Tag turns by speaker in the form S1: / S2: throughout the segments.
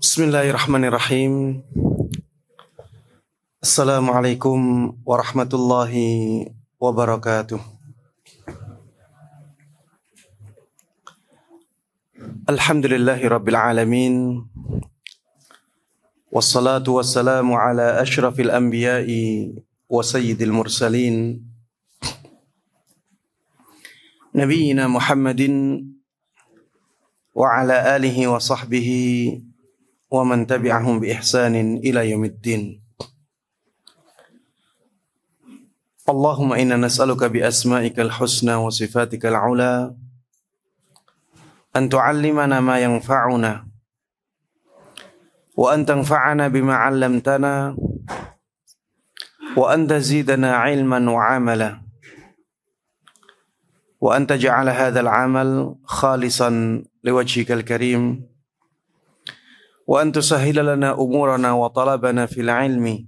S1: Bismillahirrahmanirrahim. Assalamualaikum warahmatullahi wabarakatuh. Alhamdulillahi rabbil alamin. Wassalatu wassalamu ala ashrafil anbiya'i wa sayyidil mursalin, Nabiyyina Muhammadin wa ala alihi wa sahbihi wa man tabi'ahum bi ihsanin ila yaumiddin. Allahumma inna nas'aluka bi asma'ikal husna wa sifatikal ula an tu'allimana ma yanfa'una wa an tanfa'ana bima 'allamtana wa an tazidana 'ilman wa 'amala wa an taj'ala hadzal 'amal khalisan liwajhikal karim wa an tusahhila lana umurana wa talabana fil ilmi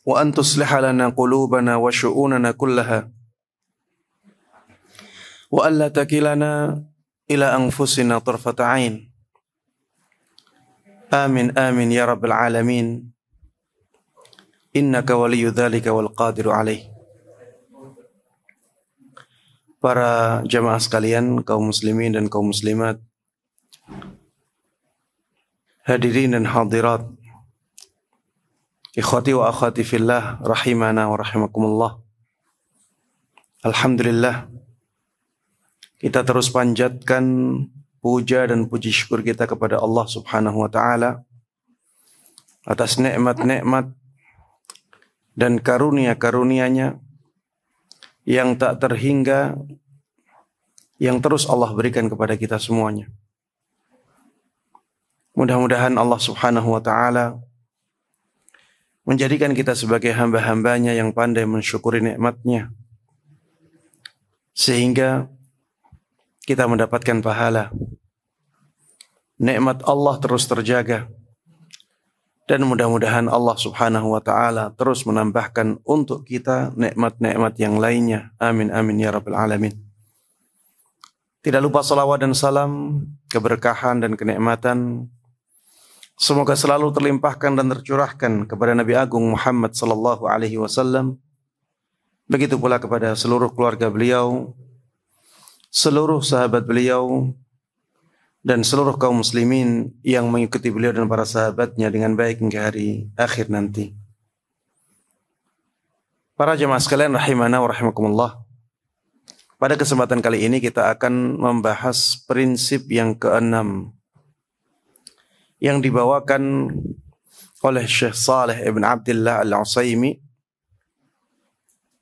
S1: wa an tusliha lana qulubana wa syu'unana kullaha wa an la takilana ila anfusina tarfata 'ain. Amin amin ya rabbal alamin. Innaka waliyyu dzalika wal qadiru alaih. Para jamaah sekalian, kaum muslimin dan kaum muslimat, hadirin dan hadirat, ikhwati wa akhwati fillah, rahimana wa rahimakumullah. Alhamdulillah, kita terus panjatkan puja dan puji syukur kita kepada Allah subhanahu wa ta'ala atas nikmat-nikmat dan karunia-karunia-Nya yang tak terhingga, yang terus Allah berikan kepada kita semuanya. Mudah-mudahan Allah subhanahu wa ta'ala menjadikan kita sebagai hamba-hambanya yang pandai mensyukuri nikmatnya, sehingga kita mendapatkan pahala. Nikmat Allah terus terjaga, dan mudah-mudahan Allah subhanahu wa ta'ala terus menambahkan untuk kita nikmat-nikmat yang lainnya. Amin amin ya rabbal alamin. Tidak lupa salawat dan salam, keberkahan dan kenikmatan semoga selalu terlimpahkan dan tercurahkan kepada Nabi Agung Muhammad sallallahu alaihi wasallam. Begitu pula kepada seluruh keluarga beliau, seluruh sahabat beliau, dan seluruh kaum muslimin yang mengikuti beliau dan para sahabatnya dengan baik hingga hari akhir nanti. Para jemaah sekalian rahimana wa rahimakumullah. Pada kesempatan kali ini kita akan membahas prinsip yang keenam yang dibawakan oleh Syekh Saleh Ibn Abdullah Al-Utsaimin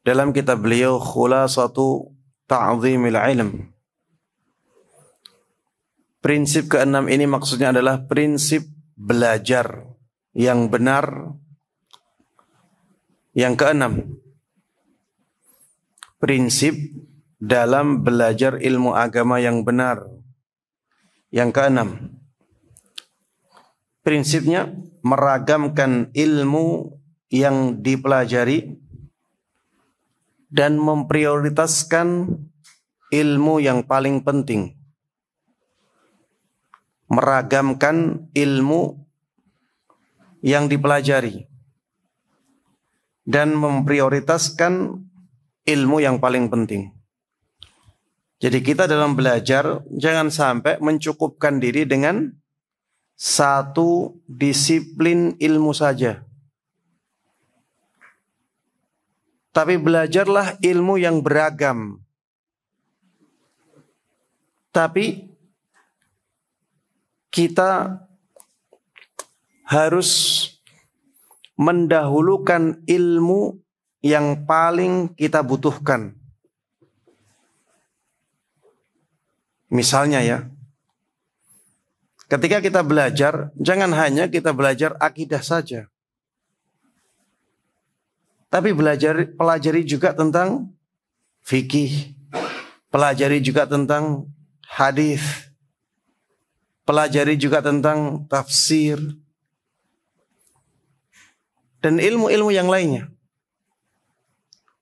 S1: dalam kitab beliau Khulasatu Ta'zimil Ilm. Prinsip keenam ini maksudnya adalah prinsip belajar yang benar. Yang keenam, prinsip dalam belajar ilmu agama yang benar. Yang keenam, prinsipnya meragamkan ilmu yang dipelajari dan memprioritaskan ilmu yang paling penting. Meragamkan ilmu yang dipelajari dan memprioritaskan ilmu yang paling penting. Jadi kita dalam belajar jangan sampai mencukupkan diri dengan satu disiplin ilmu saja, tapi belajarlah ilmu yang beragam. Tapi kita harus mendahulukan ilmu yang paling kita butuhkan. Misalnya ya, ketika kita belajar, jangan hanya kita belajar akidah saja, tapi pelajari juga tentang fikih, pelajari juga tentang hadis, pelajari juga tentang tafsir, dan ilmu-ilmu yang lainnya.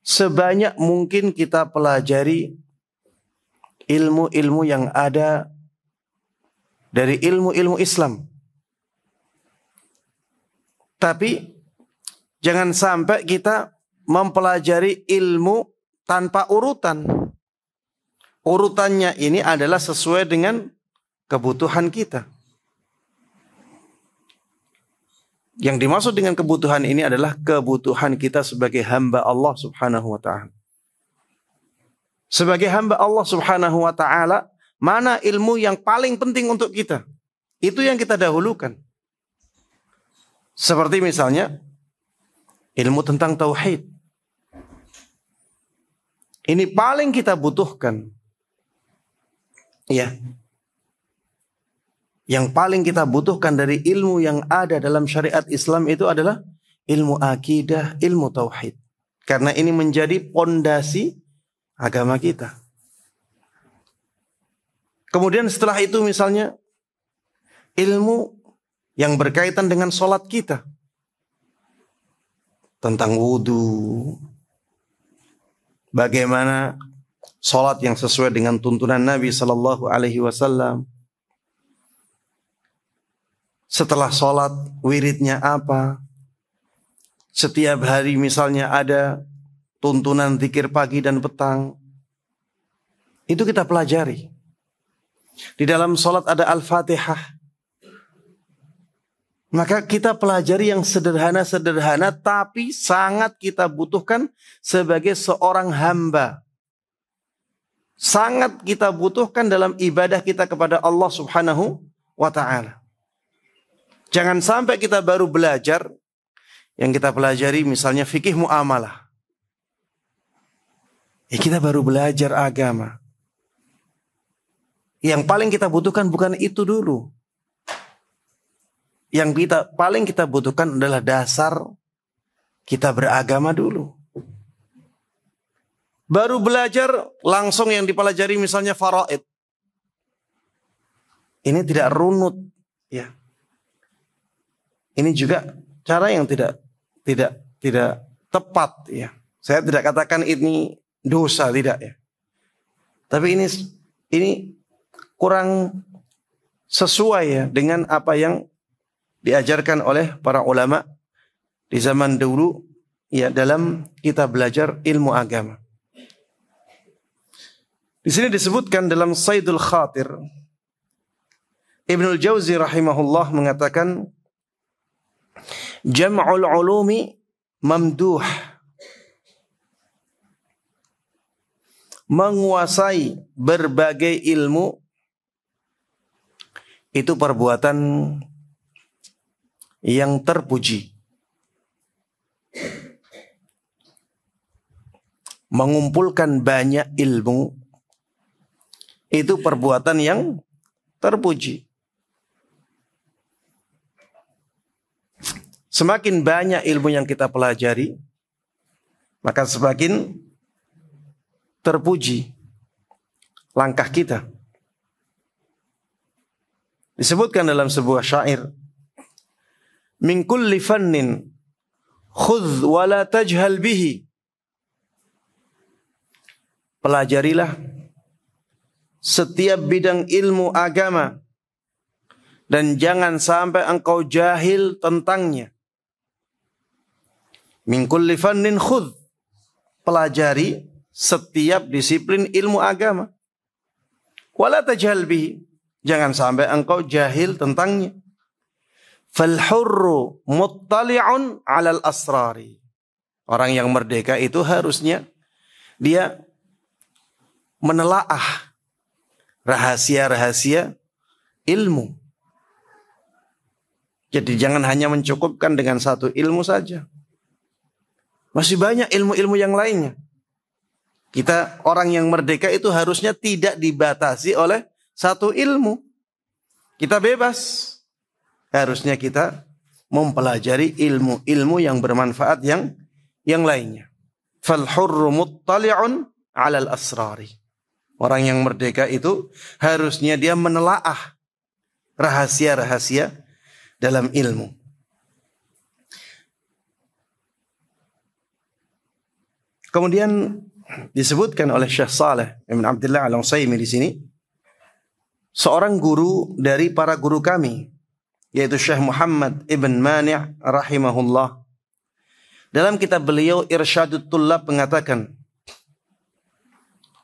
S1: Sebanyak mungkin kita pelajari ilmu-ilmu yang ada dari ilmu-ilmu Islam. Tapi jangan sampai kita mempelajari ilmu tanpa urutan. Urutannya ini adalah sesuai dengan kebutuhan kita. Yang dimaksud dengan kebutuhan ini adalah kebutuhan kita sebagai hamba Allah Subhanahu wa ta'ala. Sebagai hamba Allah Subhanahu wa ta'ala, mana ilmu yang paling penting untuk kita? Itu yang kita dahulukan. Seperti misalnya ilmu tentang tauhid. Ini paling kita butuhkan. Ya. Yang paling kita butuhkan dari ilmu yang ada dalam syariat Islam itu adalah ilmu akidah, ilmu tauhid. Karena ini menjadi pondasi agama kita. Kemudian setelah itu misalnya ilmu yang berkaitan dengan sholat kita. Tentang wudu. Bagaimana sholat yang sesuai dengan tuntunan Nabi Sallallahu Alaihi Wasallam. Setelah sholat, wiridnya apa? Setiap hari misalnya ada tuntunan zikir pagi dan petang. Itu kita pelajari. Di dalam sholat ada Al-Fatihah. Maka kita pelajari yang sederhana-sederhana tapi sangat kita butuhkan sebagai seorang hamba. Sangat kita butuhkan dalam ibadah kita kepada Allah Subhanahu wa ta'ala. Jangan sampai kita baru belajar, yang kita pelajari misalnya fikih muamalah. Kita baru belajar agama. Yang paling kita butuhkan bukan itu dulu. Yang paling kita butuhkan adalah dasar kita beragama dulu. Baru belajar langsung yang dipelajari misalnya faraid. Ini tidak runut, ya. Ini juga cara yang tidak tepat, ya. Saya tidak katakan ini dosa, tidak, ya. Tapi ini kurang sesuai, ya, dengan apa yang diajarkan oleh para ulama di zaman dulu, ya, dalam kita belajar ilmu agama. Di sini disebutkan dalam Saidul Khatir, Ibnul Jauzi rahimahullah mengatakan, jam'ul ulumi mamduh. Menguasai berbagai ilmu itu perbuatan yang terpuji. Mengumpulkan banyak ilmu itu perbuatan yang terpuji. Semakin banyak ilmu yang kita pelajari, maka semakin terpuji langkah kita. Disebutkan dalam sebuah syair, min kulli fannin khudh wa la tajhal bihi. Pelajarilah setiap bidang ilmu agama dan jangan sampai engkau jahil tentangnya. Min kulli fannin khudh, pelajari setiap disiplin ilmu agama. Wa la tajhal bihi, jangan sampai engkau jahil tentangnya. Fal hurru muttali'un 'alal asrari. Orang yang merdeka itu harusnya dia menelaah rahasia-rahasia ilmu. Jadi jangan hanya mencukupkan dengan satu ilmu saja. Masih banyak ilmu-ilmu yang lainnya. Kita orang yang merdeka itu harusnya tidak dibatasi oleh satu ilmu. Kita bebas. Harusnya kita mempelajari ilmu-ilmu yang bermanfaat yang lainnya. Fal hurru muttali'un 'alal asrari. Orang yang merdeka itu harusnya dia menelaah rahasia-rahasia dalam ilmu. Kemudian disebutkan oleh Syekh Saleh Ibn Abdullah Al-Utsaimin di sini, seorang guru dari para guru kami, yaitu Syekh Muhammad Ibn Mani' rahimahullah. Dalam kitab beliau Irsyadut Tullab mengatakan,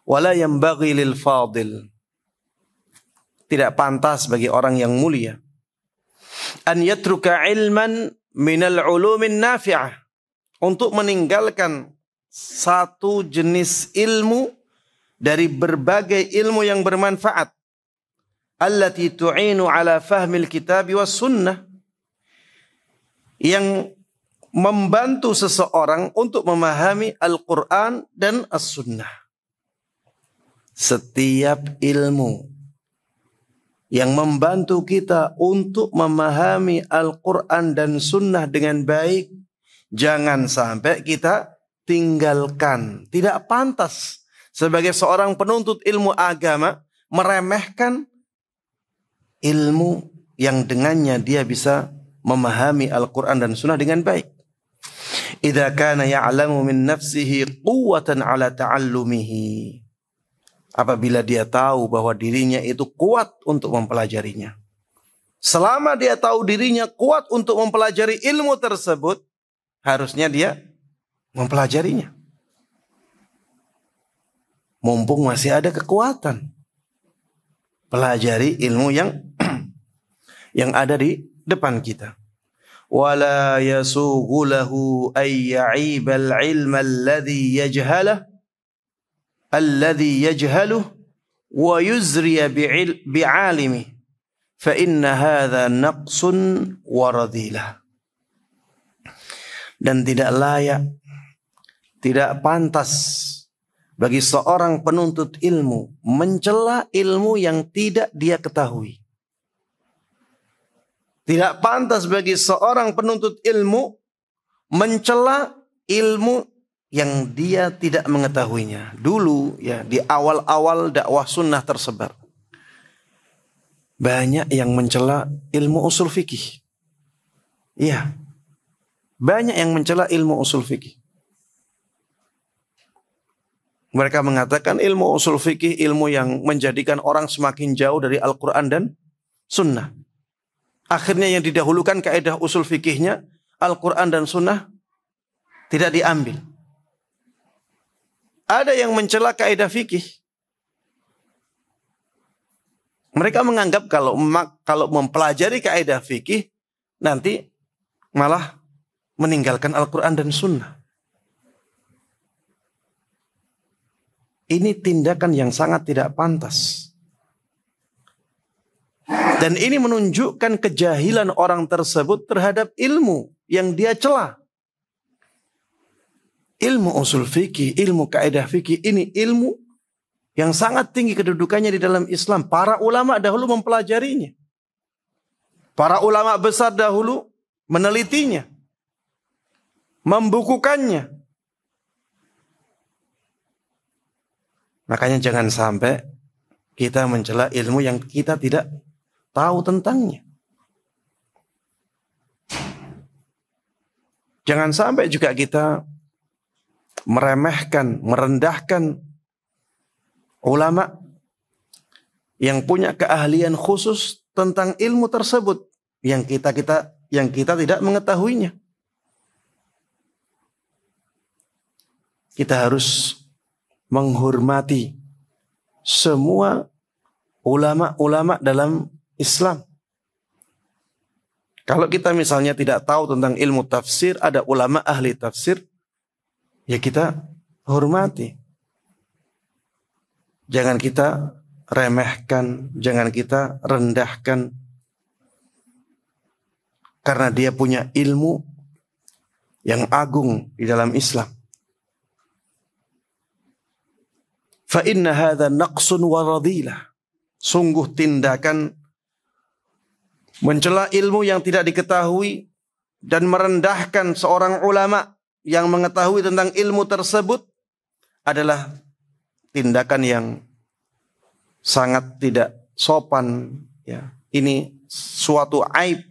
S1: wala yanbaghi lil fadil, tidak pantas bagi orang yang mulia, an yatruka ilman minal ulumin nafi'ah, untuk meninggalkan satu jenis ilmu dari berbagai ilmu yang bermanfaat, allati tu'inu ala fahmil kitab was sunnah, yang membantu seseorang untuk memahami Al-Quran dan As-Sunnah. Setiap ilmu yang membantu kita untuk memahami Al-Quran dan Sunnah dengan baik, jangan sampai kita tinggalkan. Tidak pantas sebagai seorang penuntut ilmu agama meremehkan ilmu yang dengannya dia bisa memahami Al-Quran dan Sunnah dengan baik. Idza kana ya'lamu min nafsihi quwwatan ala ta'allumihi, apabila dia tahu bahwa dirinya itu kuat untuk mempelajarinya. Selama dia tahu dirinya kuat untuk mempelajari ilmu tersebut, harusnya dia mempelajarinya. Mumpung masih ada kekuatan, pelajari ilmu yang ada di depan kita. Wala yasughu lahu ay ya'ibal ilma alladhi yajhaluh wa yuzriya bi'alimi fa inna hadha naqsun wa radhilah. Dan tidak layak, tidak pantas bagi seorang penuntut ilmu mencela ilmu yang tidak dia ketahui. Tidak pantas bagi seorang penuntut ilmu mencela ilmu yang dia tidak mengetahuinya. Dulu ya, di awal-awal dakwah sunnah tersebar, banyak yang mencela ilmu usul fikih. Iya, banyak yang mencela ilmu usul fikih. Mereka mengatakan ilmu usul fikih ilmu yang menjadikan orang semakin jauh dari Al-Quran dan Sunnah. Akhirnya yang didahulukan kaidah usul fikihnya, Al-Quran dan Sunnah tidak diambil. Ada yang mencela kaidah fikih. Mereka menganggap kalau mempelajari kaidah fikih nanti malah meninggalkan Al-Quran dan Sunnah. Ini tindakan yang sangat tidak pantas. Dan ini menunjukkan kejahilan orang tersebut terhadap ilmu yang dia cela. Ilmu usul fikih, ilmu kaidah fikih, ini ilmu yang sangat tinggi kedudukannya di dalam Islam. Para ulama dahulu mempelajarinya. Para ulama besar dahulu menelitinya, membukukannya. Makanya jangan sampai kita mencela ilmu yang kita tidak tahu tentangnya. Jangan sampai juga kita meremehkan, merendahkan ulama yang punya keahlian khusus tentang ilmu tersebut yang kita tidak mengetahuinya. Kita harus menghormati semua ulama-ulama dalam Islam. Kalau kita misalnya tidak tahu tentang ilmu tafsir, ada ulama ahli tafsir, ya kita hormati. Jangan kita remehkan, jangan kita rendahkan. Karena dia punya ilmu yang agung di dalam Islam. Fa inna hadza naqsun wa radhilah. Sungguh tindakan mencela ilmu yang tidak diketahui dan merendahkan seorang ulama yang mengetahui tentang ilmu tersebut adalah tindakan yang sangat tidak sopan, ya. Ini suatu aib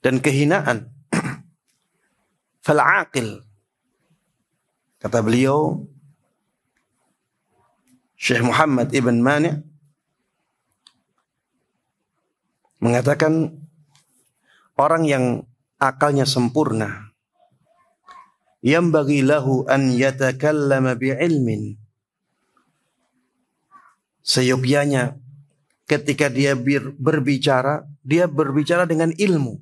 S1: dan kehinaan. Fal aqil, kata beliau Syekh Muhammad Ibn Mani', mengatakan orang yang akalnya sempurna, yambaghi lahu an yatakallama bi'ilmin. Seyogyanya ketika dia berbicara, dia berbicara dengan ilmu.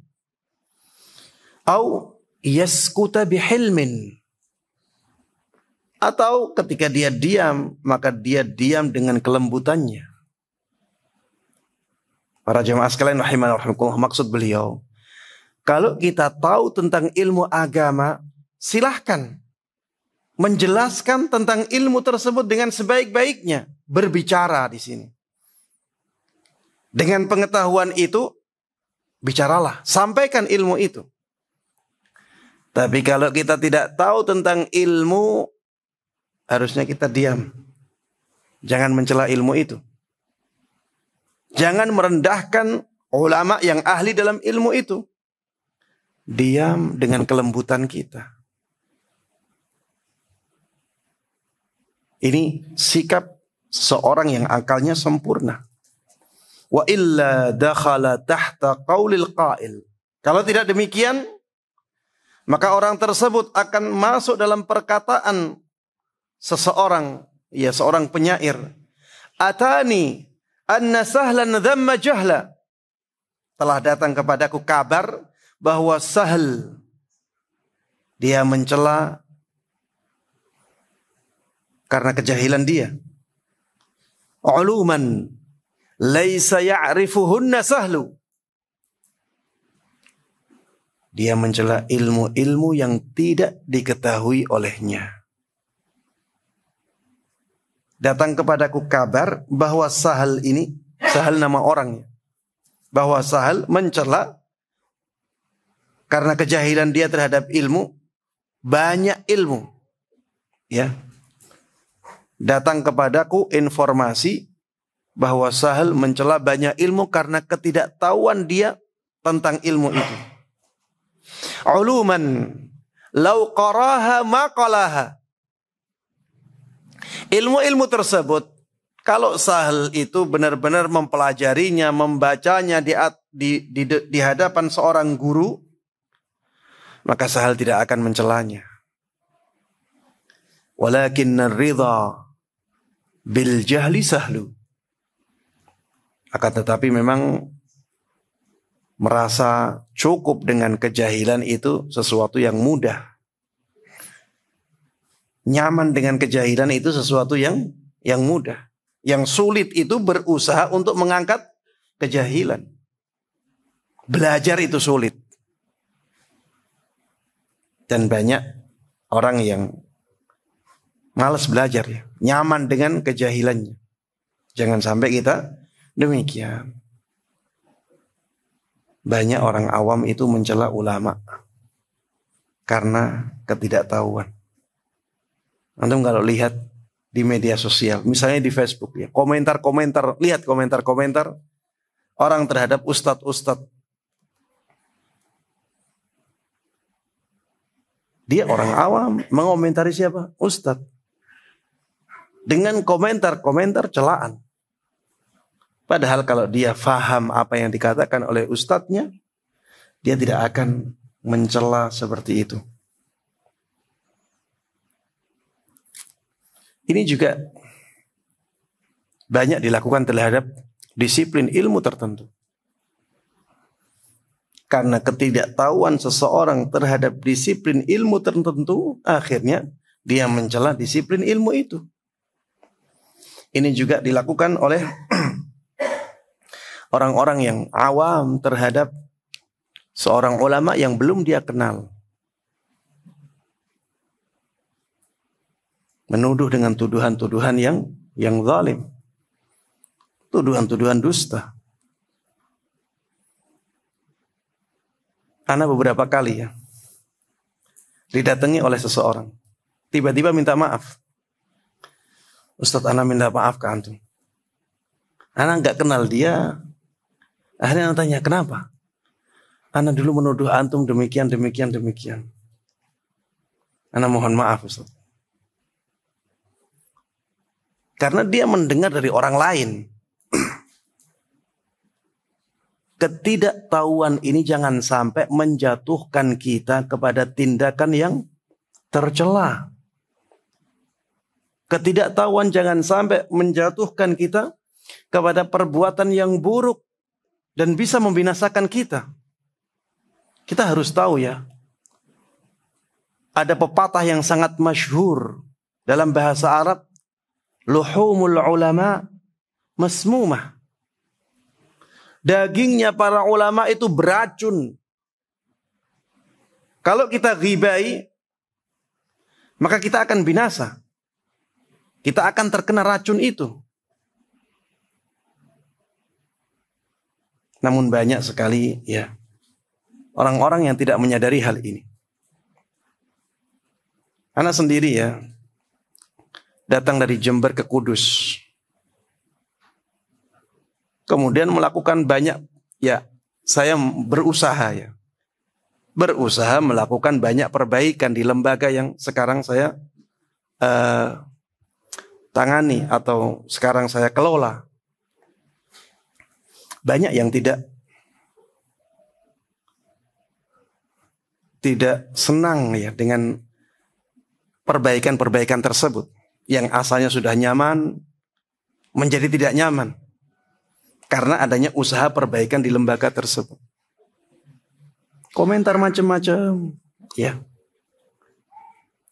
S1: Au yaskuta bihilmin. Atau ketika dia diam, maka dia diam dengan kelembutannya. Para jemaah sekalian rahimanallah, maksud beliau, kalau kita tahu tentang ilmu agama, silahkan menjelaskan tentang ilmu tersebut dengan sebaik-baiknya. Berbicara di sini. Dengan pengetahuan itu, bicaralah, sampaikan ilmu itu. Tapi kalau kita tidak tahu tentang ilmu, harusnya kita diam. Jangan mencela ilmu itu. Jangan merendahkan ulama yang ahli dalam ilmu itu. Diam dengan kelembutan kita. Ini sikap seorang yang akalnya sempurna. Wa illa dakhala tahta qaulil qail. Kalau tidak demikian, maka orang tersebut akan masuk dalam perkataan seseorang, ya seorang penyair. Atani anna sahlan dhamma jahla. Telah datang kepadaku kabar bahwa Sahal dia mencela karena kejahilan dia. Uluman laisa ya'rifuhunna Sahlu. Dia mencela ilmu-ilmu yang tidak diketahui olehnya. Datang kepadaku kabar bahwa Sahal ini, Sahal nama orangnya, bahwa Sahal mencela karena kejahilan dia terhadap ilmu, banyak ilmu. Ya. Datang kepadaku informasi bahwa Sahal mencela banyak ilmu karena ketidaktahuan dia tentang ilmu itu. Uluman law qaraha ma qalaha. Ilmu-ilmu tersebut, kalau Sahal itu benar-benar mempelajarinya, membacanya di hadapan seorang guru, maka Sahal tidak akan mencelanya. Walakinna ridha bil jahli sahlu. Akan tetapi memang merasa cukup dengan kejahilan itu sesuatu yang mudah. Nyaman dengan kejahilan itu sesuatu yang mudah. Yang sulit itu berusaha untuk mengangkat kejahilan. Belajar itu sulit. Dan banyak orang yang malas belajar ya. Nyaman dengan kejahilannya. Jangan sampai kita demikian. Banyak orang awam itu mencela ulama karena ketidaktahuan. Antum kalau lihat di media sosial, misalnya di Facebook ya, komentar-komentar, lihat komentar-komentar orang terhadap ustadz-ustadz. Dia orang awam mengomentari siapa? Ustadz. Dengan komentar-komentar celaan. Padahal kalau dia faham apa yang dikatakan oleh ustadznya, dia tidak akan mencela seperti itu. Ini juga banyak dilakukan terhadap disiplin ilmu tertentu. Karena ketidaktahuan seseorang terhadap disiplin ilmu tertentu, akhirnya dia mencela disiplin ilmu itu. Ini juga dilakukan oleh orang-orang yang awam terhadap seorang ulama yang belum dia kenal. Menuduh dengan tuduhan-tuduhan yang zalim. Tuduhan-tuduhan dusta. Ana beberapa kali ya didatangi oleh seseorang. Tiba-tiba minta maaf. Ustadz, ana minta maaf ke antum. Ana nggak kenal dia. Akhirnya ana tanya, kenapa? Ana dulu menuduh antum demikian. Ana mohon maaf Ustadz. Karena dia mendengar dari orang lain. ketidaktahuan ini jangan sampai menjatuhkan kita kepada tindakan yang tercela. Ketidaktahuan jangan sampai menjatuhkan kita kepada perbuatan yang buruk dan bisa membinasakan kita. Kita harus tahu ya, ada pepatah yang sangat masyhur dalam bahasa Arab, luhumul ulama masmumah. Dagingnya para ulama itu beracun. Kalau kita ghibai, maka kita akan binasa. Kita akan terkena racun itu. Namun banyak sekali ya orang-orang yang tidak menyadari hal ini. Anak sendiri ya, datang dari Jember ke Kudus. Kemudian melakukan banyak, ya saya berusaha ya. Berusaha melakukan banyak perbaikan di lembaga yang sekarang saya tangani atau sekarang saya kelola. Banyak yang tidak senang ya dengan perbaikan-perbaikan tersebut. Yang asalnya sudah nyaman menjadi tidak nyaman karena adanya usaha perbaikan di lembaga tersebut. Komentar macam-macam ya.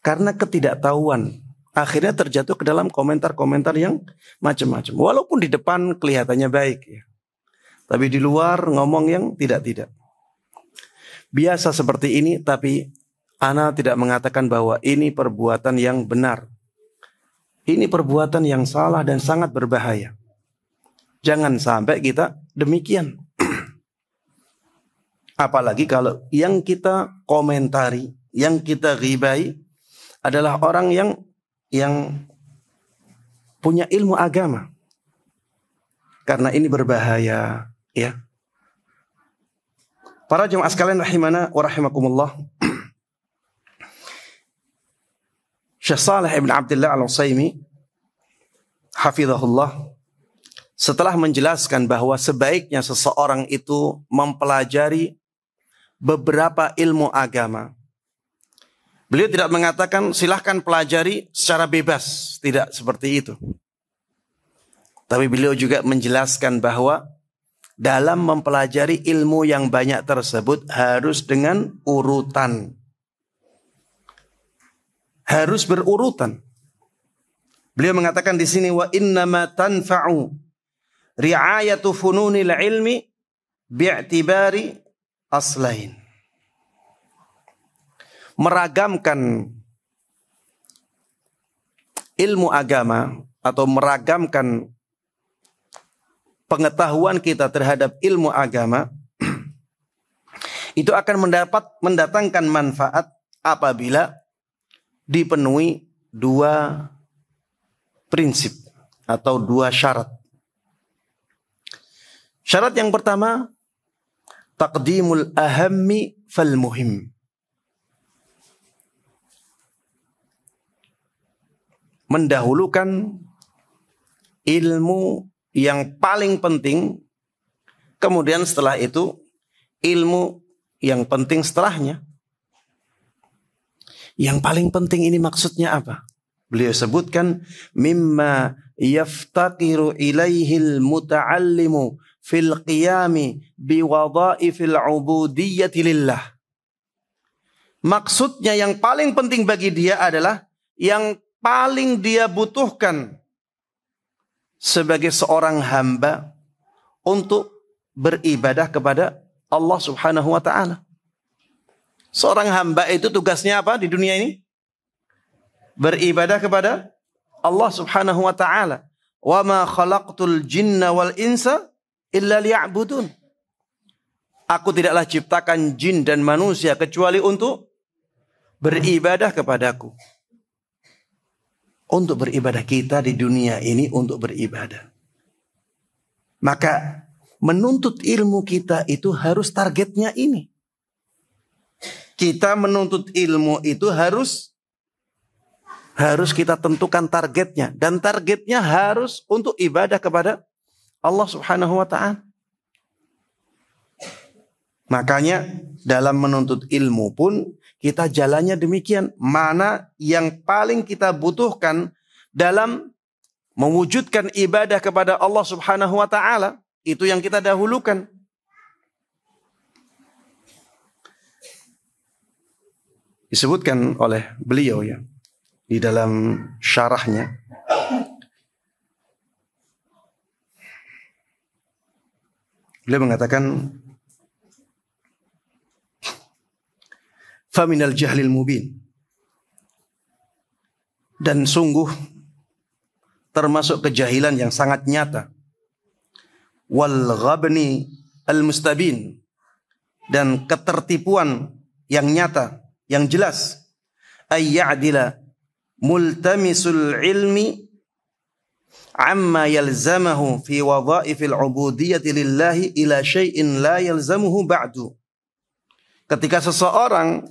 S1: Karena ketidaktahuan akhirnya terjatuh ke dalam komentar-komentar yang macam-macam. Walaupun di depan kelihatannya baik ya. Tapi di luar ngomong yang tidak-tidak. Biasa seperti ini, tapi ana tidak mengatakan bahwa ini perbuatan yang benar. Ini perbuatan yang salah dan sangat berbahaya. Jangan sampai kita demikian. Apalagi kalau yang kita komentari, yang kita ghibai adalah orang yang punya ilmu agama. Karena ini berbahaya, ya. Para jemaah sekalian rahimana wa rahimakumullah. Syekh Shalih Ibn Abdullah Al-Utsaimin hafizahullah setelah menjelaskan bahwa sebaiknya seseorang itu mempelajari beberapa ilmu agama. Beliau tidak mengatakan silahkan pelajari secara bebas, tidak seperti itu. Tapi beliau juga menjelaskan bahwa dalam mempelajari ilmu yang banyak tersebut harus dengan urutan. Harus berurutan. Beliau mengatakan di sini wa innama tanfa'u ri'ayatu fununil ilmi bi'tibari aslain. Meragamkan ilmu agama atau meragamkan pengetahuan kita terhadap ilmu agama itu akan mendatangkan manfaat apabila dipenuhi dua prinsip atau dua syarat. Syarat yang pertama, taqdimul ahammi fal muhim. Mendahulukan ilmu yang paling penting, kemudian setelah itu ilmu yang penting setelahnya. Yang paling penting ini maksudnya apa? Beliau sebutkan mimma yaftaqiru ilaihil muta'allimu fil qiyami biwadha'ifil ubudiyyati lillah. Maksudnya yang paling penting bagi dia adalah yang paling dia butuhkan sebagai seorang hamba untuk beribadah kepada Allah Subhanahu wa ta'ala. Seorang hamba itu tugasnya apa di dunia ini? Beribadah kepada Allah Subhanahu wa ta'ala. Wa ma khalaqtul jinna wal insa illa liya'budun. Aku tidaklah ciptakan jin dan manusia kecuali untuk beribadah kepadaku. Untuk beribadah, kita di dunia ini untuk beribadah. Maka menuntut ilmu kita itu harus targetnya ini. Kita menuntut ilmu itu harus kita tentukan targetnya. Dan targetnya harus untuk ibadah kepada Allah Subhanahu wa ta'ala. Makanya dalam menuntut ilmu pun kita jalannya demikian. Mana yang paling kita butuhkan dalam mewujudkan ibadah kepada Allah Subhanahu wa taala, itu yang kita dahulukan. Disebutkan oleh beliau ya di dalam syarahnya, beliau mengatakan, faminal jahlil mubin, dan sungguh termasuk kejahilan yang sangat nyata, wal ghabni al mustabin, dan ketertipuan yang nyata, yang jelas, ayya'dila multamisul ilmi amma yalzamahu fi wadha'ifil ubudiyyati lillahi ila syai'in la yalzamuhu ba'du. Ketika seseorang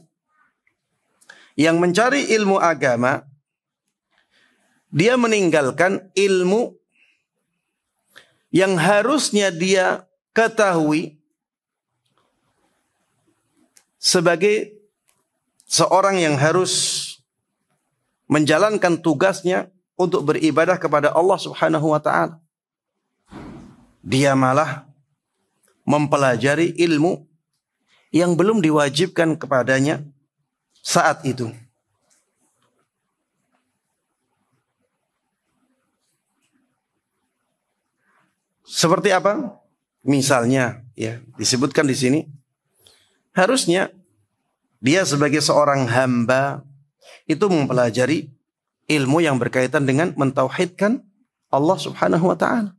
S1: yang mencari ilmu agama, dia meninggalkan ilmu yang harusnya dia ketahui sebagai seorang yang harus menjalankan tugasnya untuk beribadah kepada Allah Subhanahu wa taala. Dia malah mempelajari ilmu yang belum diwajibkan kepadanya saat itu. Seperti apa? Misalnya, ya, disebutkan di sini, harusnya dia sebagai seorang hamba itu mempelajari ilmu yang berkaitan dengan mentauhidkan Allah Subhanahu wa taala.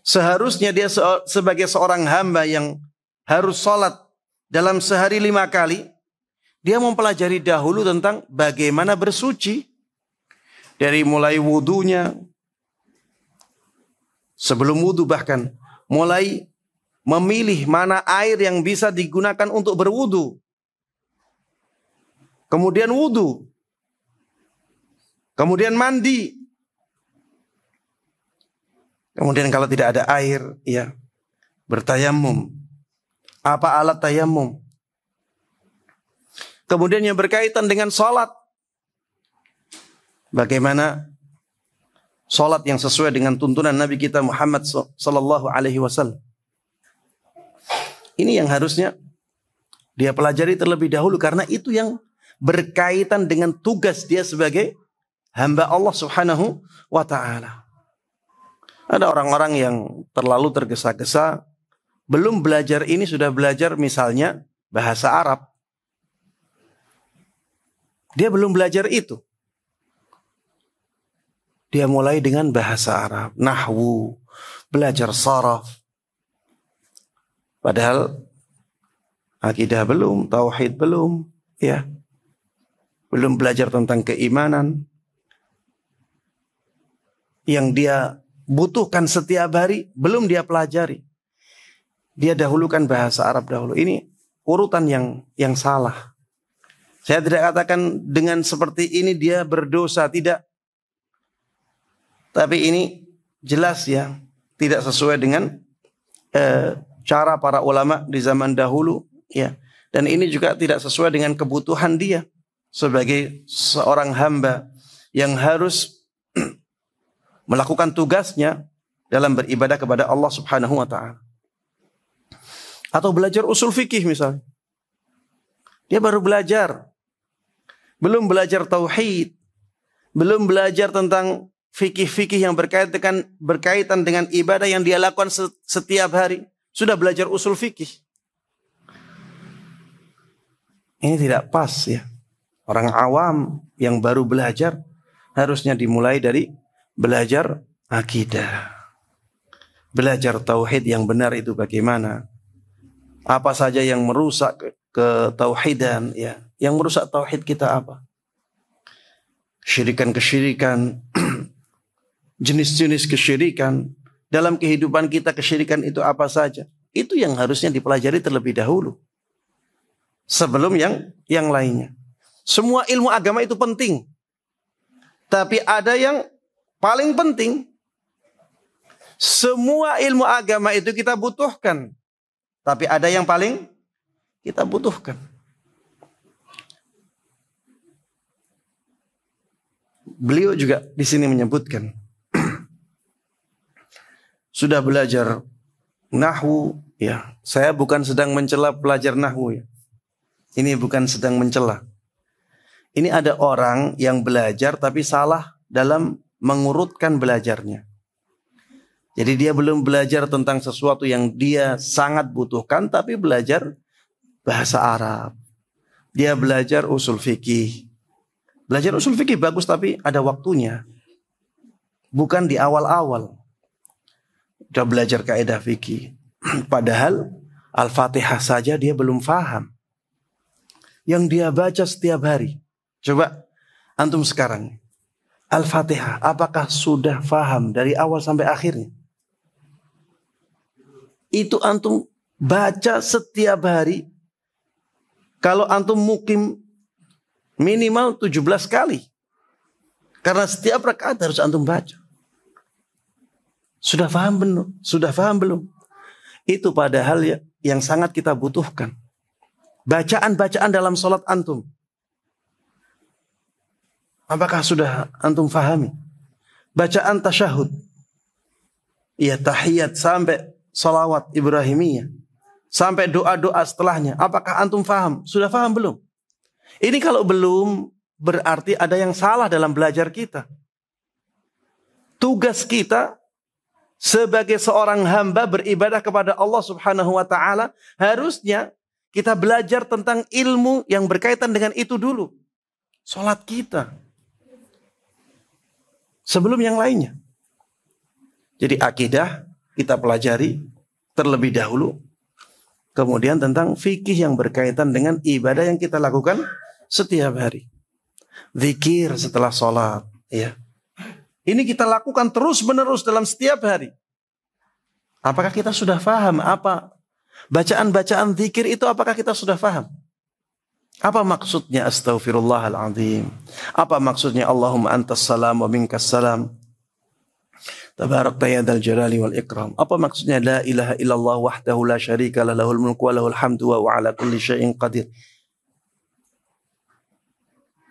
S1: Seharusnya dia sebagai seorang hamba yang harus sholat dalam sehari 5 kali, dia mempelajari dahulu tentang bagaimana bersuci, dari mulai wudunya, sebelum wudu bahkan, mulai memilih mana air yang bisa digunakan untuk berwudu. Kemudian wudu. Kemudian mandi. Kemudian kalau tidak ada air, ya, bertayamum. Apa alat tayamum? Kemudian yang berkaitan dengan salat. Bagaimana salat yang sesuai dengan tuntunan Nabi kita Muhammad sallallahu alaihi wasallam. Ini yang harusnya dia pelajari terlebih dahulu, karena itu yang berkaitan dengan tugas dia sebagai hamba Allah Subhanahu wa taala. Ada orang-orang yang terlalu tergesa-gesa, belum belajar ini sudah belajar misalnya bahasa Arab. Dia belum belajar itu. Dia mulai dengan bahasa Arab, nahwu, belajar sharaf. Padahal akidah belum, tauhid belum, ya. Belum belajar tentang keimanan yang dia butuhkan setiap hari, belum dia pelajari. Dia dahulukan bahasa Arab dahulu. Ini urutan yang salah. Saya tidak katakan dengan seperti ini dia berdosa, tidak. Tapi ini jelas ya, tidak sesuai dengan cara para ulama di zaman dahulu, ya. Dan ini juga tidak sesuai dengan kebutuhan dia sebagai seorang hamba yang harus melakukan tugasnya dalam beribadah kepada Allah Subhanahu wa taala. Atau belajar usul fikih misalnya. Dia baru belajar. Belum belajar tauhid, belum belajar tentang fikih-fikih yang berkaitan dengan ibadah yang dia lakukan setiap hari. Sudah belajar usul fikih. Ini tidak pas ya. Orang awam yang baru belajar harusnya dimulai dari belajar akidah. Belajar tauhid yang benar itu bagaimana. Apa saja yang merusak ketauhidan, ya. Yang merusak tauhid kita apa? Kesyirikan-kesyirikan, jenis-jenis kesyirikan. Dalam kehidupan kita kesyirikan itu apa saja? Itu yang harusnya dipelajari terlebih dahulu. Sebelum yang lainnya. Semua ilmu agama itu penting. Tapi ada yang paling penting. Semua ilmu agama itu kita butuhkan. Tapi ada yang paling kita butuhkan. Beliau juga di sini menyebutkan, sudah belajar nahwu, ya. Saya bukan sedang mencela pelajar nahwu, ya. Ini bukan sedang mencela. Ini ada orang yang belajar tapi salah dalam mengurutkan belajarnya. Jadi dia belum belajar tentang sesuatu yang dia sangat butuhkan, tapi belajar bahasa Arab. Dia belajar usul fikih. Belajar usul fikih bagus, tapi ada waktunya. Bukan di awal-awal. Udah belajar kaidah fikih. Padahal Al-Fatihah saja dia belum paham. Yang dia baca setiap hari. Coba antum sekarang. Al-Fatihah, apakah sudah paham dari awal sampai akhirnya? Itu antum baca setiap hari. Kalau antum mukim minimal 17 kali. Karena setiap rakaat harus antum baca. Sudah paham belum? Sudah paham belum? Itu padahal ya, yang sangat kita butuhkan. Bacaan-bacaan dalam sholat antum. Apakah sudah antum pahami? Bacaan tasyahud. Ya, tahiyat sampai salawat Ibrahimiyah. Sampai doa-doa setelahnya. Apakah antum paham? Sudah paham belum? Ini kalau belum, berarti ada yang salah dalam belajar kita. Tugas kita sebagai seorang hamba beribadah kepada Allah Subhanahu wa ta'ala, harusnya kita belajar tentang ilmu yang berkaitan dengan itu dulu. Salat kita. Sebelum yang lainnya. Jadi akidah kita pelajari terlebih dahulu. Kemudian tentang fikih yang berkaitan dengan ibadah yang kita lakukan setiap hari. Zikir setelah sholat. Ya. Ini kita lakukan terus menerus dalam setiap hari. Apakah kita sudah paham apa bacaan-bacaan zikir itu? Apakah kita sudah paham? Apa maksudnya astaghfirullahaladzim? Apa maksudnya Allahumma antas salam wa minkas salam? Tabarakta ya dzal jalali wal ikram. Apa maksudnya la ilaha illallah wahdahu la syarika lah lahul mulku wa lahul hamdu wa ala kulli syai'in qadir?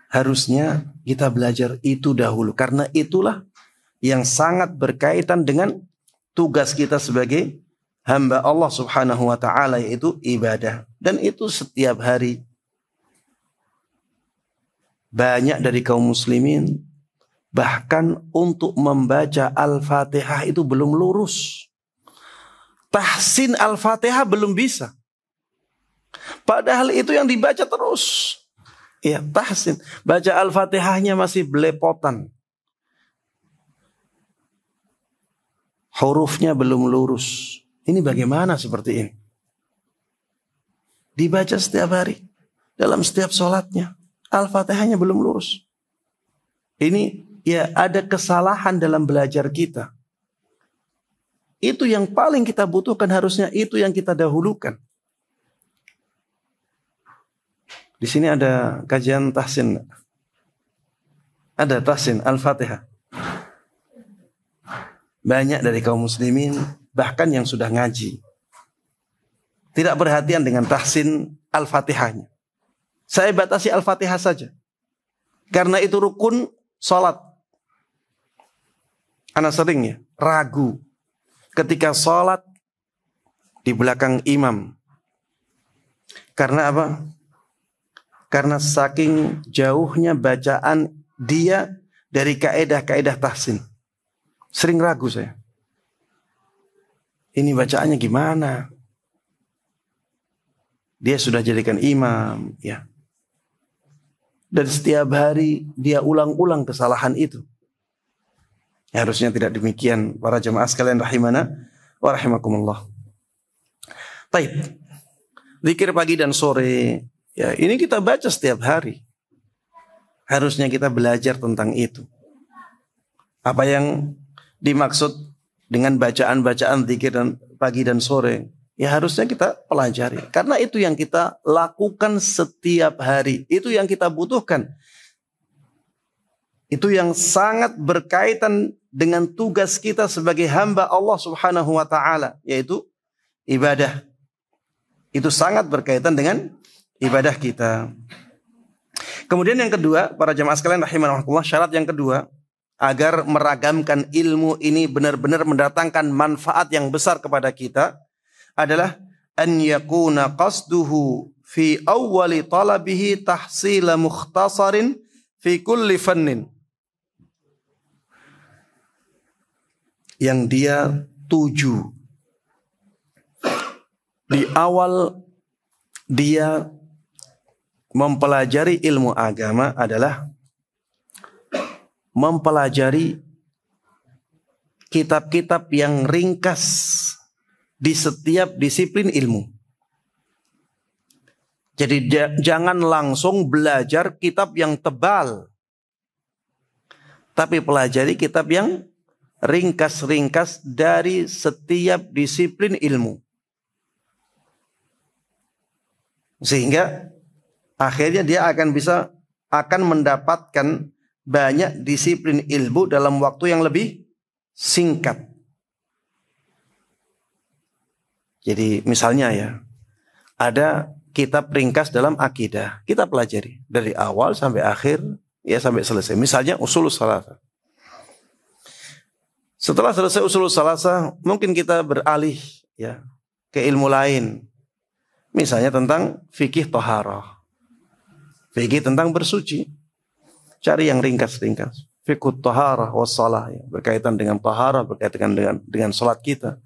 S1: Harusnya kita belajar itu dahulu, karena itulah yang sangat berkaitan dengan tugas kita sebagai hamba Allah Subhanahu wa ta'ala, yaitu ibadah. Dan itu setiap hari. Banyak dari kaum muslimin bahkan untuk membaca Al-Fatihah itu belum lurus. Tahsin Al-Fatihah belum bisa. Padahal itu yang dibaca terus. Ya, tahsin. Baca Al-Fatihahnya masih belepotan. Hurufnya belum lurus. Ini bagaimana seperti ini? Dibaca setiap hari. Dalam setiap sholatnya. Al-Fatihahnya belum lurus. Ini ya ada kesalahan dalam belajar kita. Itu yang paling kita butuhkan, harusnya itu yang kita dahulukan. Di sini ada kajian tahsin. Ada tahsin Al-Fatihah. Banyak dari kaum muslimin, bahkan yang sudah ngaji, tidak perhatian dengan tahsin Al-Fatihahnya. Saya batasi Al-Fatihah saja. Karena itu rukun salat. Ana sering ya ragu ketika salat di belakang imam. Karena apa? Karena saking jauhnya bacaan dia dari kaidah-kaidah tahsin. Sering ragu saya. Ini bacaannya gimana? Dia sudah jadikan imam, ya. Dan setiap hari dia ulang-ulang kesalahan itu. Ya, harusnya tidak demikian para jemaah sekalian rahimana wa rahimakumullah. Baik. Zikir pagi dan sore, ya, ini kita baca setiap hari. Harusnya kita belajar tentang itu. Apa yang dimaksud dengan bacaan-bacaan zikir dan pagi dan sore, ya harusnya kita pelajari. Karena itu yang kita lakukan setiap hari. Itu yang kita butuhkan. Itu yang sangat berkaitan dengan tugas kita sebagai hamba Allah Subhanahu wa ta'ala, yaitu ibadah. Itu sangat berkaitan dengan ibadah kita. Kemudian yang kedua, para jamaah sekalian rahimakumullah, syarat yang kedua agar meragamkan ilmu ini benar-benar mendatangkan manfaat yang besar kepada kita adalah an yakuna qasduhu fi awwali talabihi tahsila mukhtasarin fi kulli fannin. Yang dia tuju di awal dia mempelajari ilmu agama adalah mempelajari kitab-kitab yang ringkas di setiap disiplin ilmu. Jadi jangan langsung belajar kitab yang tebal, tapi pelajari kitab yang ringkas-ringkas dari setiap disiplin ilmu. Sehingga akhirnya dia akan mendapatkan banyak disiplin ilmu dalam waktu yang lebih singkat. Jadi misalnya ya, ada kitab ringkas dalam akidah, kita pelajari dari awal sampai akhir, ya sampai selesai. Misalnya Ushulus Salasah. Setelah selesai Ushulus Salasah, mungkin kita beralih ya ke ilmu lain. Misalnya tentang fikih taharah, fikih tentang bersuci. Cari yang ringkas-ringkas. Fikih taharah wassalah, ya, berkaitan dengan taharah, berkaitan dengan salat kita.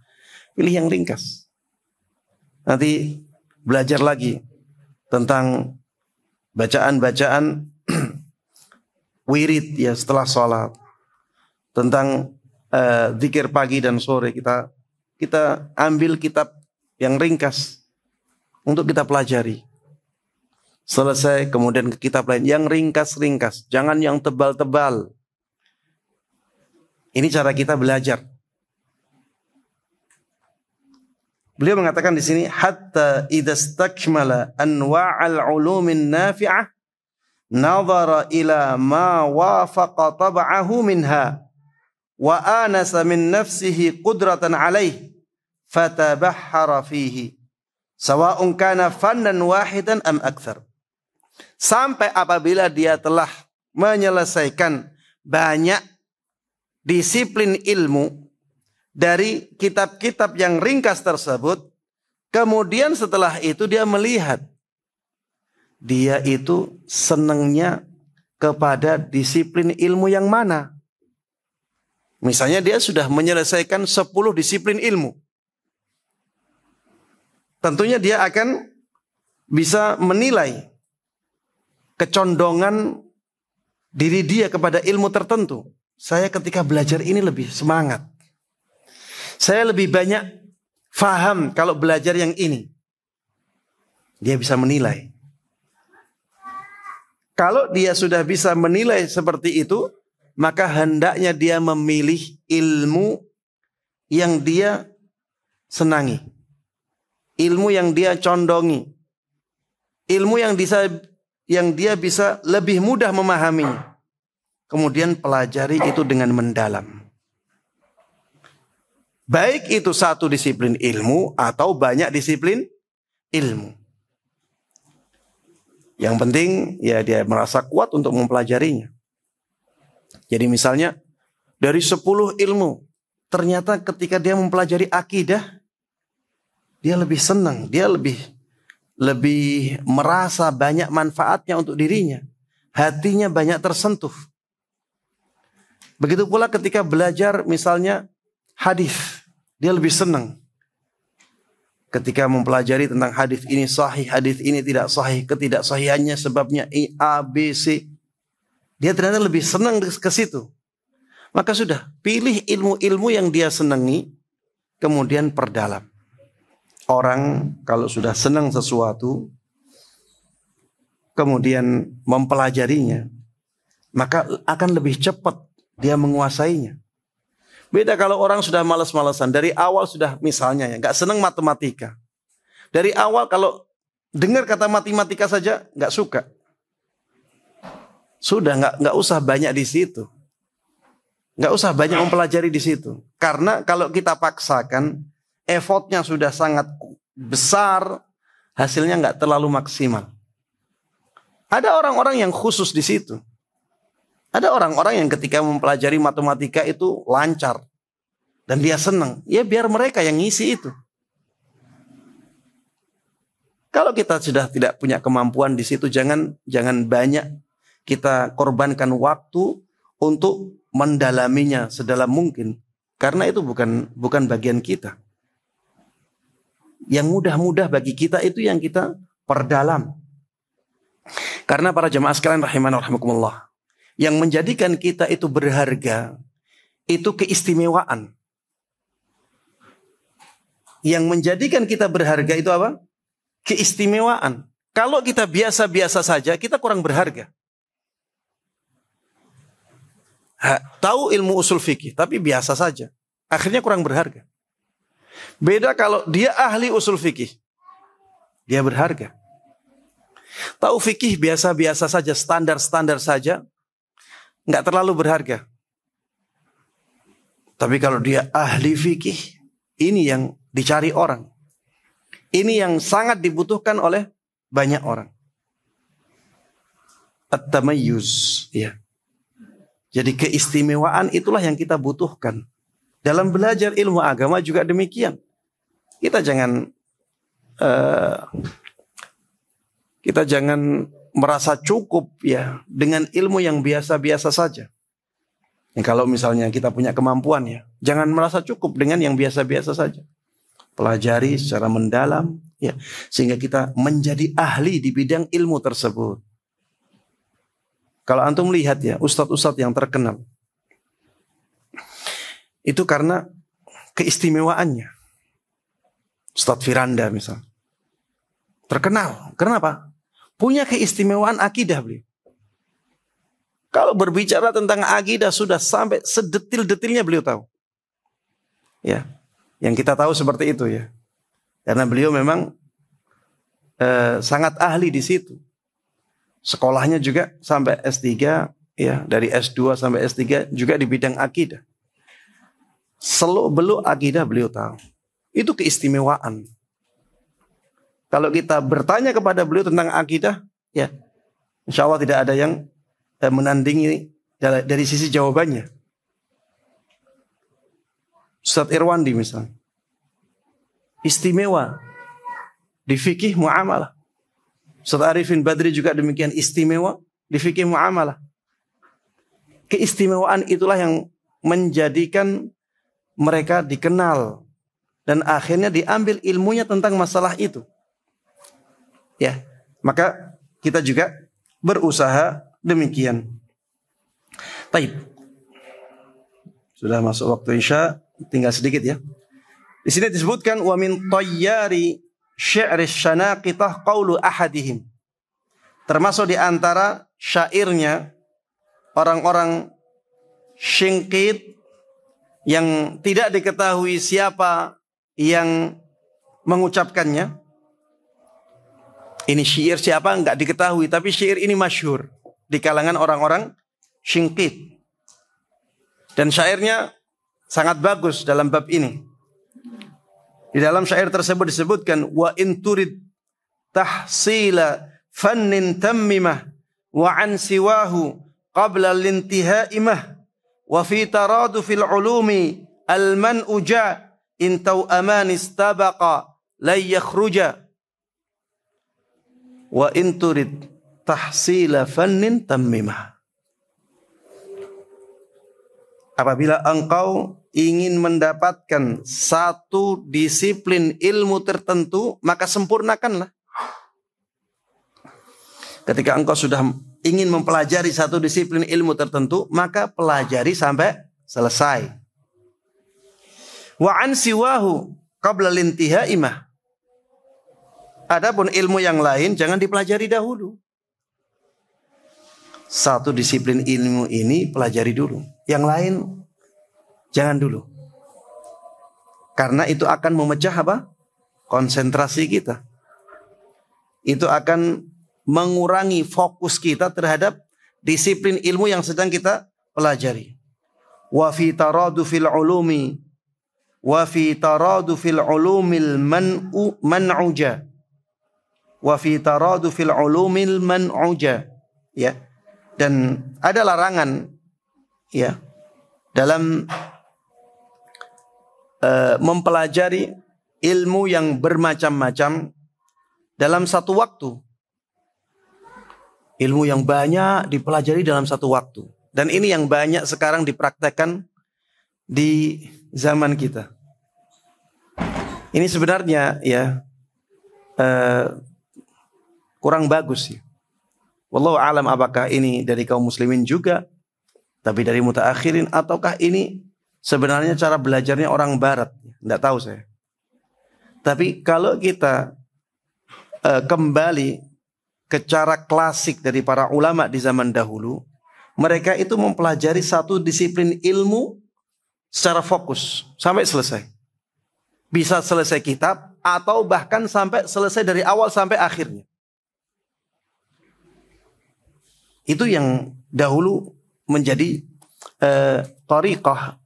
S1: Pilih yang ringkas. Nanti belajar lagi tentang bacaan-bacaan wirid ya setelah salat. Tentang zikir pagi dan sore, kita ambil kitab yang ringkas untuk kita pelajari. Selesai, kemudian ke kitab lain yang ringkas-ringkas, jangan yang tebal-tebal. Ini cara kita belajar. Beliau mengatakan di sini, hatta idza istakmala anwa'al ulumin nafi'ah nadhara ila ma wafaqa tab'ahu minha wa anasa min nafsihi qudratan alaih fatabahhara fihi sawa'un kana fannan wahidan am akthar. Sampai apabila dia telah menyelesaikan banyak disiplin ilmu dari kitab-kitab yang ringkas tersebut, kemudian setelah itu dia melihat dia itu senangnya kepada disiplin ilmu yang mana. Misalnya dia sudah menyelesaikan 10 disiplin ilmu. Tentunya dia akan bisa menilai kecondongan diri dia kepada ilmu tertentu. Saya ketika belajar ini lebih semangat. Saya lebih banyak faham kalau belajar yang ini. Dia bisa menilai. Kalau dia sudah bisa menilai seperti itu, maka hendaknya dia memilih ilmu yang dia senangi. Ilmu yang dia condongi. Ilmu yang dia bisa lebih mudah memahaminya. Kemudian pelajari itu dengan mendalam. Baik itu satu disiplin ilmu atau banyak disiplin ilmu. Yang penting ya dia merasa kuat untuk mempelajarinya. Jadi misalnya dari 10 ilmu, ternyata ketika dia mempelajari akidah, dia lebih senang, dia lebih merasa banyak manfaatnya untuk dirinya. Hatinya banyak tersentuh. Begitu pula ketika belajar misalnya hadis, dia lebih senang. Ketika mempelajari tentang hadis ini sahih, hadis ini tidak sahih, ketidaksahihannya sebabnya A, B, C. Dia ternyata lebih senang ke situ. Maka sudah, pilih ilmu-ilmu yang dia senangi, kemudian perdalam. Orang kalau sudah senang sesuatu, kemudian mempelajarinya, maka akan lebih cepat dia menguasainya. Beda kalau orang sudah malas-malasan. Dari awal sudah misalnya ya, gak senang matematika. Dari awal kalau dengar kata matematika saja gak suka. Sudah gak usah banyak di situ. Gak usah banyak mempelajari di situ. Karena kalau kita paksakan, effortnya sudah sangat besar, hasilnya nggak terlalu maksimal. Ada orang-orang yang khusus di situ. Ada orang-orang yang ketika mempelajari matematika itu lancar dan dia senang. Ya biar mereka yang ngisi itu. Kalau kita sudah tidak punya kemampuan di situ, jangan banyak kita korbankan waktu untuk mendalaminya sedalam mungkin. Karena itu bukan bagian kita. Yang mudah-mudah bagi kita itu yang kita perdalam. Karena para jemaah sekalian rahimana rahimakumullah, yang menjadikan kita itu berharga itu keistimewaan. Yang menjadikan kita berharga itu apa? Keistimewaan. Kalau kita biasa-biasa saja, kita kurang berharga. Tahu ilmu usul fikih, tapi biasa saja, akhirnya kurang berharga. Beda kalau dia ahli usul fikih, dia berharga. Tahu fikih biasa-biasa saja, standar-standar saja, nggak terlalu berharga. Tapi kalau dia ahli fikih, ini yang dicari orang. Ini yang sangat dibutuhkan oleh banyak orang. At-tamayyuz, ya. Jadi keistimewaan itulah yang kita butuhkan. Dalam belajar ilmu agama juga demikian. Kita jangan merasa cukup ya dengan ilmu yang biasa-biasa saja. Ya, kalau misalnya kita punya kemampuan ya, jangan merasa cukup dengan yang biasa-biasa saja. Pelajari secara mendalam ya, sehingga kita menjadi ahli di bidang ilmu tersebut. Kalau antum lihat ya, ustadz-ustadz yang terkenal itu karena keistimewaannya. Ustadz Firanda misal terkenal, kenapa? Punya keistimewaan akidah beliau. Kalau berbicara tentang akidah sudah sampai sedetil-detilnya beliau tahu. Ya, yang kita tahu seperti itu ya. Karena beliau memang sangat ahli di situ. Sekolahnya juga sampai S3 ya, dari S2 sampai S3 juga di bidang akidah. Seluk-beluk akidah beliau tahu. Itu keistimewaan. Kalau kita bertanya kepada beliau tentang akidah, ya, insya Allah tidak ada yang menandingi dari sisi jawabannya. Ustadz Irwandi misalnya, istimewa di fikih muamalah. Ustadz Arifin Badri juga demikian, istimewa di fikih muamalah. Keistimewaan itulah yang menjadikan mereka dikenal dan akhirnya diambil ilmunya tentang masalah itu. Ya, maka kita juga berusaha demikian. Baik. Sudah masuk waktu Isya, tinggal sedikit ya. Di sini disebutkan wa min tayyari syi'ri syanaqitah qaulu ahadihim. Termasuk di antara syairnya orang-orang syingkit yang tidak diketahui siapa yang mengucapkannya. Ini syair siapa enggak diketahui, tapi syair ini masyhur di kalangan orang-orang syingkit. Dan syairnya sangat bagus dalam bab ini. Di dalam syair tersebut disebutkan wa in turid tahsila fannin tammimah wa an siwahu qabla al-intiha'imah wa fi taradufil ulumi al-man'u ja in taw'aman istabaqa la yakhruja wa in turid tahsila fannin tammimah. Apabila engkau ingin mendapatkan satu disiplin ilmu tertentu, maka sempurnakanlah. Ketika engkau sudah ingin mempelajari satu disiplin ilmu tertentu, maka pelajari sampai selesai. Wa an siwahu qabla lintihaimah. Adapun ilmu yang lain jangan dipelajari dahulu. Satu disiplin ilmu ini pelajari dulu. Yang lain jangan dulu. Karena itu akan memecah apa? Konsentrasi kita. Itu akan mengurangi fokus kita terhadap disiplin ilmu yang sedang kita pelajari. Wa fi taradufil ulumi wa fi taradufil ulumil man'uja. wa fi taradufil ulumil man'uja, ya. Dan ada larangan, ya, dalam mempelajari ilmu yang bermacam-macam dalam satu waktu. Ilmu yang banyak dipelajari dalam satu waktu. Dan ini yang banyak sekarang dipraktekkan di zaman kita. Ini sebenarnya, ya, kurang bagus, ya. Wallahu a'lam, apakah ini dari kaum muslimin juga, tapi dari mutaakhirin, ataukah ini sebenarnya cara belajarnya orang barat. Tidak tahu saya. Tapi kalau kita kembali ke cara klasik dari para ulama di zaman dahulu, mereka itu mempelajari satu disiplin ilmu secara fokus sampai selesai. Bisa selesai kitab atau bahkan sampai selesai dari awal sampai akhirnya. Itu yang dahulu menjadi thariqah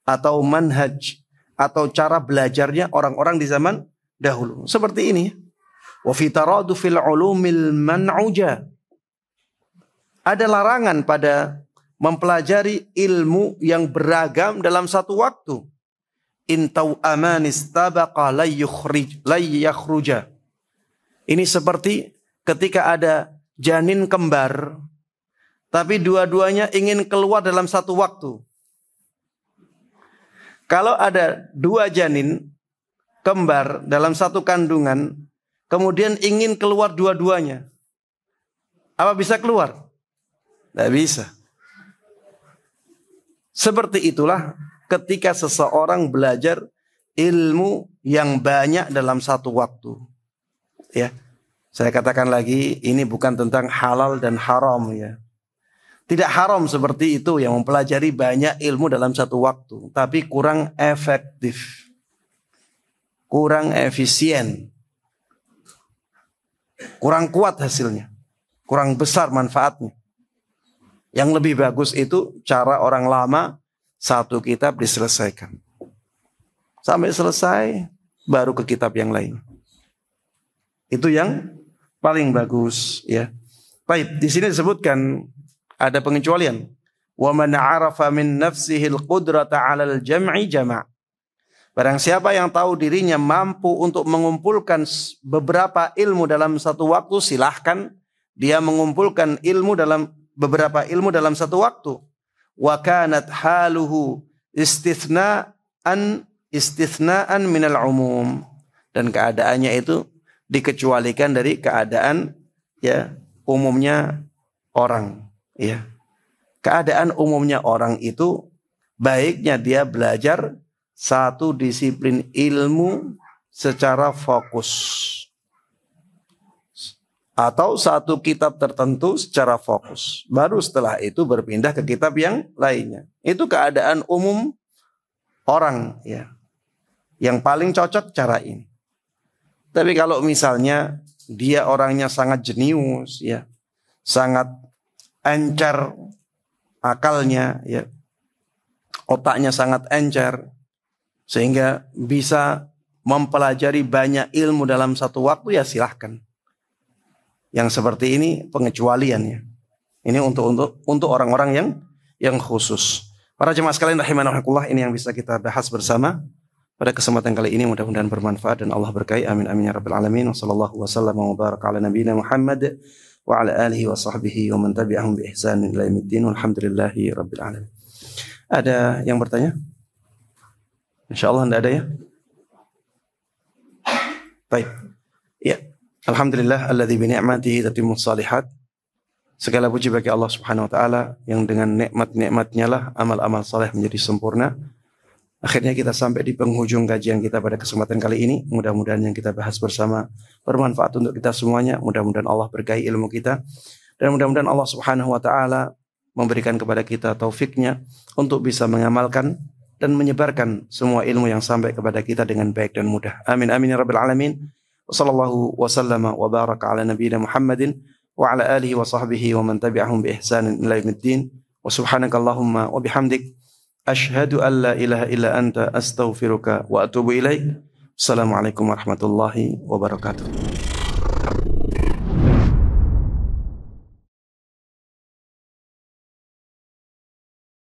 S1: atau manhaj atau cara belajarnya orang-orang di zaman dahulu. Seperti ini. Wa fi taradufil ulumil man'uja. Ada larangan pada mempelajari ilmu yang beragam dalam satu waktu. Intau amanis tabaqa layakhruja. Ini seperti ketika ada janin kembar, tapi dua-duanya ingin keluar dalam satu waktu. Kalau ada dua janin kembar dalam satu kandungan, kemudian ingin keluar dua-duanya, apa bisa keluar? Tidak bisa. Seperti itulah ketika seseorang belajar ilmu yang banyak dalam satu waktu. Ya, saya katakan lagi, ini bukan tentang halal dan haram, ya. Tidak haram seperti itu yang mempelajari banyak ilmu dalam satu waktu, tapi kurang efektif, kurang efisien, kurang kuat hasilnya, kurang besar manfaatnya. Yang lebih bagus itu cara orang lama, satu kitab diselesaikan sampai selesai, baru ke kitab yang lain. Itu yang paling bagus, ya. Baik, di sini disebutkan ada pengecualian. Wa man 'arafa min nafsihi al-qudrata 'ala al-jam'i jama'. Barang siapa yang tahu dirinya mampu untuk mengumpulkan beberapa ilmu dalam satu waktu, silahkan dia mengumpulkan ilmu dalam beberapa ilmu dalam satu waktu. Wa kanat haluhu istithna'an minal umum. Dan keadaannya itu dikecualikan dari keadaan, ya, umumnya orang, ya. Keadaan umumnya orang itu baiknya dia belajar satu disiplin ilmu secara fokus, atau satu kitab tertentu secara fokus. Baru setelah itu berpindah ke kitab yang lainnya. Itu keadaan umum orang, ya. Yang paling cocok cara ini. Tapi kalau misalnya dia orangnya sangat jenius, ya, sangat encer akalnya, ya, otaknya sangat encer, sehingga bisa mempelajari banyak ilmu dalam satu waktu, ya silahkan. Yang seperti ini pengecualian, ya. Ini untuk orang-orang yang khusus. Para jemaah sekalian rahimanahumullah, ini yang bisa kita bahas bersama pada kesempatan kali ini. Mudah-mudahan bermanfaat dan Allah berkahi. Amin amin ya rabbal alamin. Wassallallahu wasallam wa baraka ala nabiyina Muhammad wa ala alihi wa sahbihi wa man tabi'ahum bi ihsan ila yaumiddin. Walhamdulillahi rabbil alamin. Ada yang bertanya? Insyaallah tidak ada, ya. Baik. Ya. Alhamdulillah alladzi bi ni'matihi tatimmus shalihat. Segala puji bagi Allah Subhanahu wa taala yang dengan nikmat-nikmatnya lah amal-amal saleh menjadi sempurna. Akhirnya kita sampai di penghujung kajian kita pada kesempatan kali ini. Mudah-mudahan yang kita bahas bersama bermanfaat untuk kita semuanya. Mudah-mudahan Allah berkahi ilmu kita. Dan mudah-mudahan Allah Subhanahu wa ta'ala memberikan kepada kita taufiknya untuk bisa mengamalkan dan menyebarkan semua ilmu yang sampai kepada kita dengan baik dan mudah. Amin amin ya rabbal alamin. Wassallallahu wasallama wa baraka ala nabiyina Muhammadin wa ala alihi wa sahbihi wa man tabi'ahum bi ihsanin ila yaumiddin. Wa subhanakallahumma wa bihamdik asyhadu an la ilaha illa anta astaghfiruka wa atubu ilaik. Assalamualaikum warahmatullahi wabarakatuh.